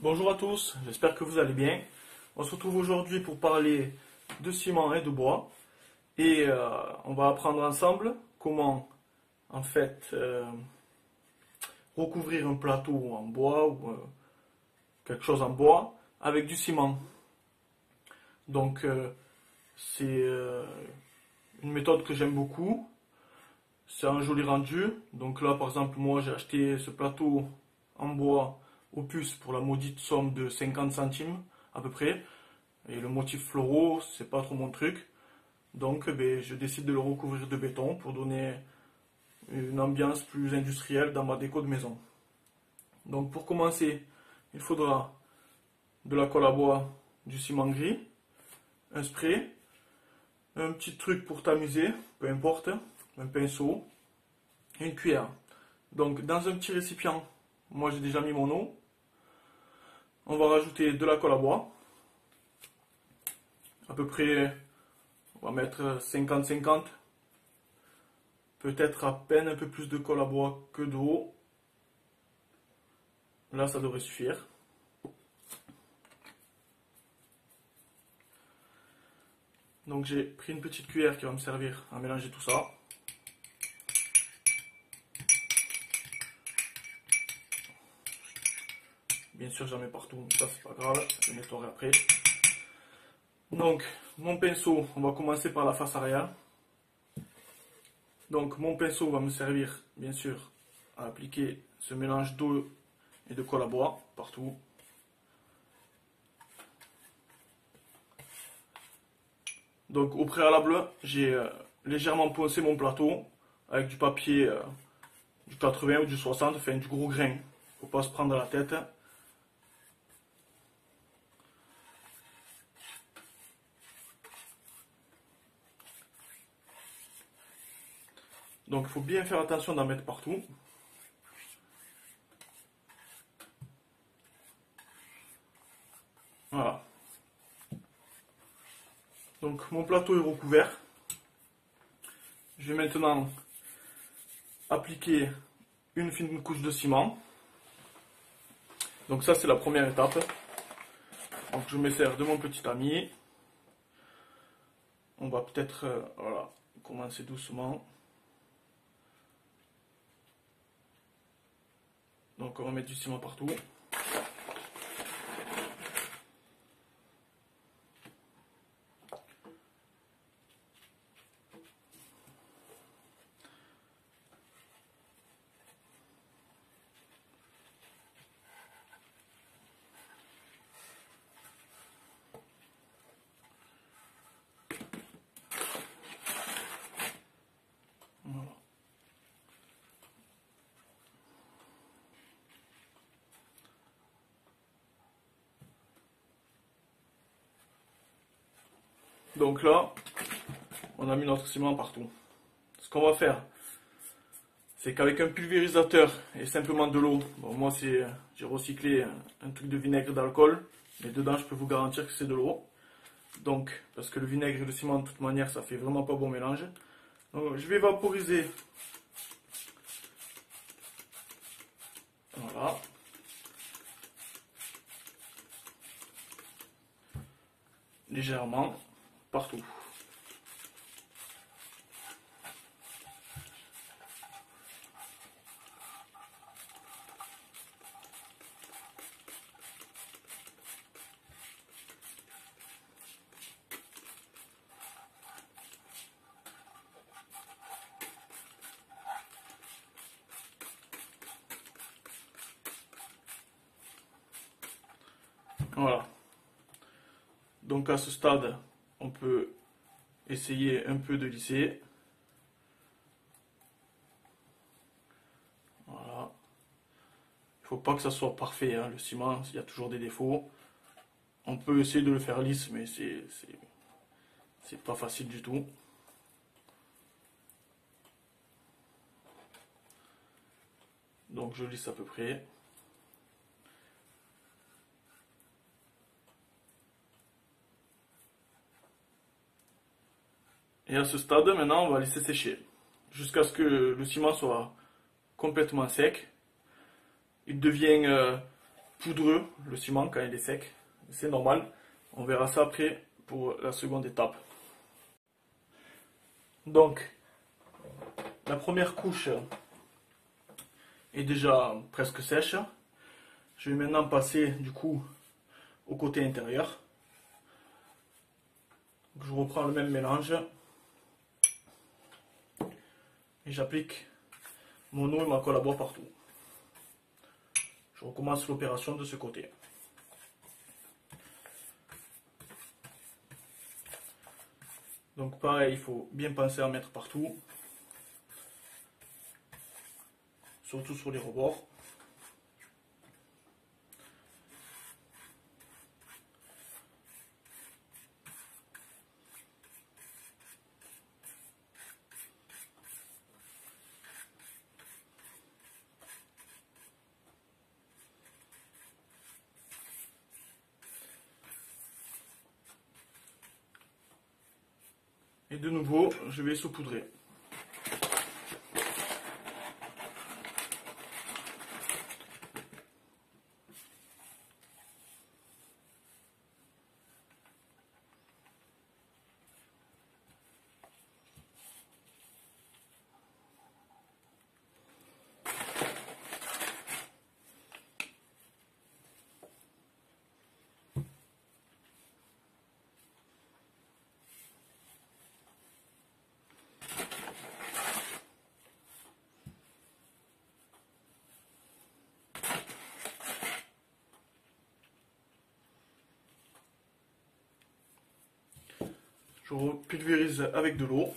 Bonjour à tous, j'espère que vous allez bien. On se retrouve aujourd'hui pour parler de ciment et de bois. Et on va apprendre ensemble comment en fait recouvrir un plateau en bois ou quelque chose en bois avec du ciment. Donc c'est une méthode que j'aime beaucoup. C'est un joli rendu. Donc là par exemple moi j'ai acheté ce plateau en bois au puce pour la maudite somme de 50 centimes à peu près. Et le motif floraux, c'est pas trop mon truc. Donc je décide de le recouvrir de béton pour donner une ambiance plus industrielle dans ma déco de maison. Donc pour commencer, il faudra de la colle à bois, du ciment gris, un spray, un petit truc pour tamiser, peu importe, un pinceau et une cuillère. Donc dans un petit récipient, moi j'ai déjà mis mon eau. On va rajouter de la colle à bois. À peu près, on va mettre 50-50. Peut-être à peine un peu plus de colle à bois que d'eau. Là, ça devrait suffire. Donc j'ai pris une petite cuillère qui va me servir à mélanger tout ça. Bien sûr, j'en mets partout, mais ça c'est pas grave, je nettoierai après. Donc, mon pinceau, on va commencer par la face arrière. Donc, mon pinceau va me servir, bien sûr, à appliquer ce mélange d'eau et de colle à bois partout. Donc, au préalable, j'ai légèrement poncé mon plateau avec du papier du 80 ou du 60, enfin du gros grain. Faut pas se prendre la tête. Donc il faut bien faire attention d'en mettre partout. Voilà. Donc mon plateau est recouvert. Je vais maintenant appliquer une fine couche de ciment. Donc ça c'est la première étape. Donc je me sers de mon petit ami. On va peut-être voilà, commencer doucement. Donc on va mettre du ciment partout. Voilà. Donc là, on a mis notre ciment partout. Ce qu'on va faire, c'est qu'avec un pulvérisateur et simplement de l'eau, bon, moi j'ai recyclé un truc de vinaigre d'alcool, mais dedans je peux vous garantir que c'est de l'eau. Donc, parce que le vinaigre et le ciment de toute manière ça fait vraiment pas bon mélange. Donc je vais vaporiser. Voilà. Légèrement, partout. Voilà. Donc à ce stade, on peut essayer un peu de lisser. Voilà. Il ne faut pas que ça soit parfait, hein, le ciment, il y a toujours des défauts. On peut essayer de le faire lisse, mais c'est pas facile du tout. Donc je lisse à peu près. Et à ce stade, maintenant, on va laisser sécher. Jusqu'à ce que le ciment soit complètement sec. Il devient poudreux, le ciment, quand il est sec. C'est normal. On verra ça après pour la seconde étape. Donc, la première couche est déjà presque sèche. Je vais maintenant passer du coup au côté intérieur. Donc, je reprends le même mélange et j'applique mon eau et ma colle à bois partout. Je recommence l'opération de ce côté. Donc pareil, il faut bien penser à mettre partout, surtout sur les rebords. Et de nouveau, je vais saupoudrer. Je pulvérise avec de l'eau.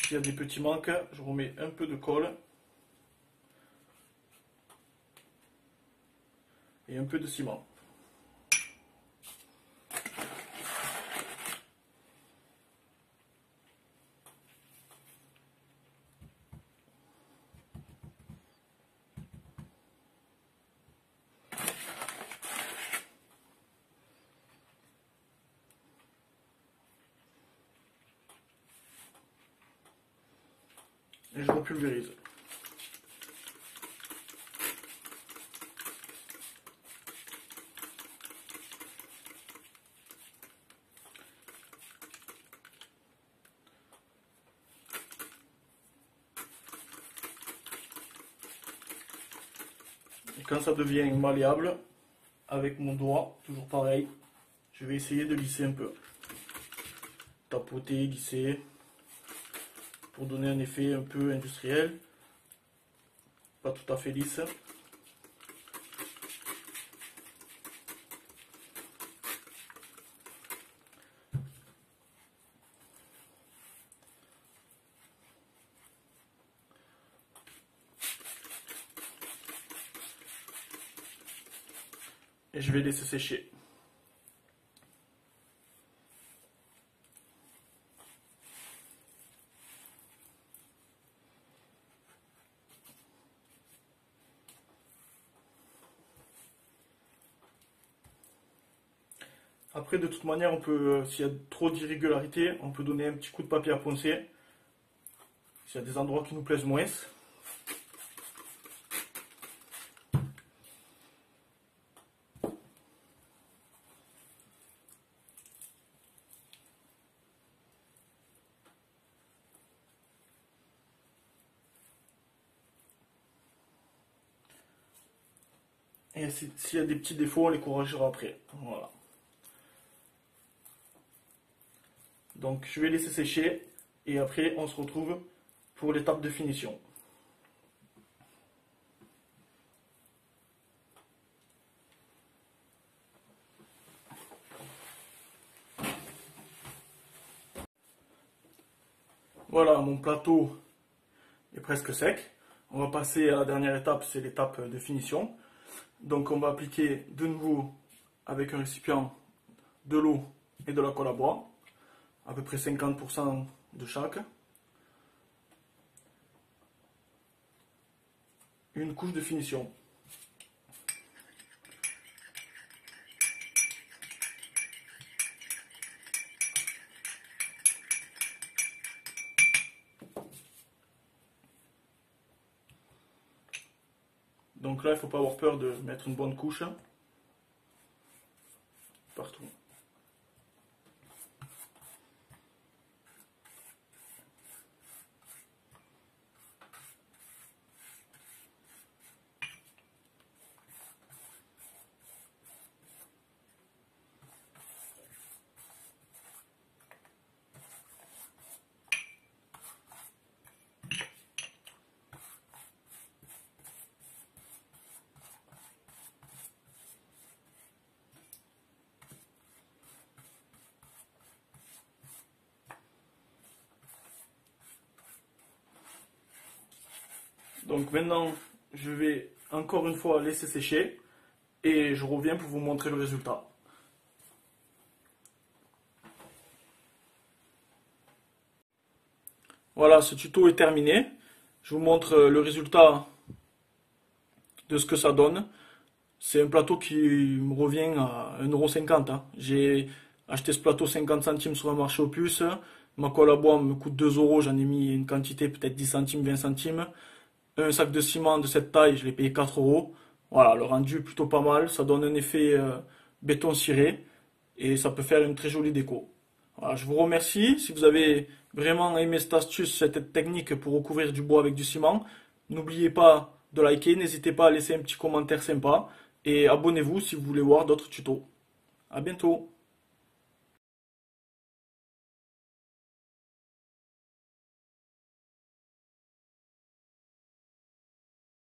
S'il y a des petits manques, je remets un peu de colle et un peu de ciment. Et je repulvérise. Et quand ça devient malléable, avec mon doigt, toujours pareil, je vais essayer de lisser un peu. Tapoter, lisser, pour donner un effet un peu industriel, pas tout à fait lisse. Et je vais laisser sécher. Après, de toute manière, on peut, s'il y a trop d'irrégularité, on peut donner un petit coup de papier à poncer. S'il y a des endroits qui nous plaisent moins. Et s'il y a des petits défauts, on les corrigera après. Voilà. Donc je vais laisser sécher et après on se retrouve pour l'étape de finition. Voilà, mon plateau est presque sec. On va passer à la dernière étape, c'est l'étape de finition. Donc on va appliquer de nouveau avec un récipient de l'eau et de la colle à bois, à peu près 50% de chaque. Une couche de finition. Donc là, il ne faut pas avoir peur de mettre une bonne couche partout. Donc maintenant, je vais encore une fois laisser sécher et je reviens pour vous montrer le résultat. Voilà, ce tuto est terminé. Je vous montre le résultat de ce que ça donne. C'est un plateau qui me revient à 1,50 €, hein. J'ai acheté ce plateau 50 centimes sur un marché aux puces. Ma colle à bois me coûte 2 €. J'en ai mis une quantité, peut-être 10 centimes, 20 centimes. Un sac de ciment de cette taille, je l'ai payé 4 €. Voilà, le rendu est plutôt pas mal. Ça donne un effet béton ciré et ça peut faire une très jolie déco. Voilà, je vous remercie. Si vous avez vraiment aimé cette astuce, cette technique pour recouvrir du bois avec du ciment, n'oubliez pas de liker, n'hésitez pas à laisser un petit commentaire sympa et abonnez-vous si vous voulez voir d'autres tutos. À bientôt.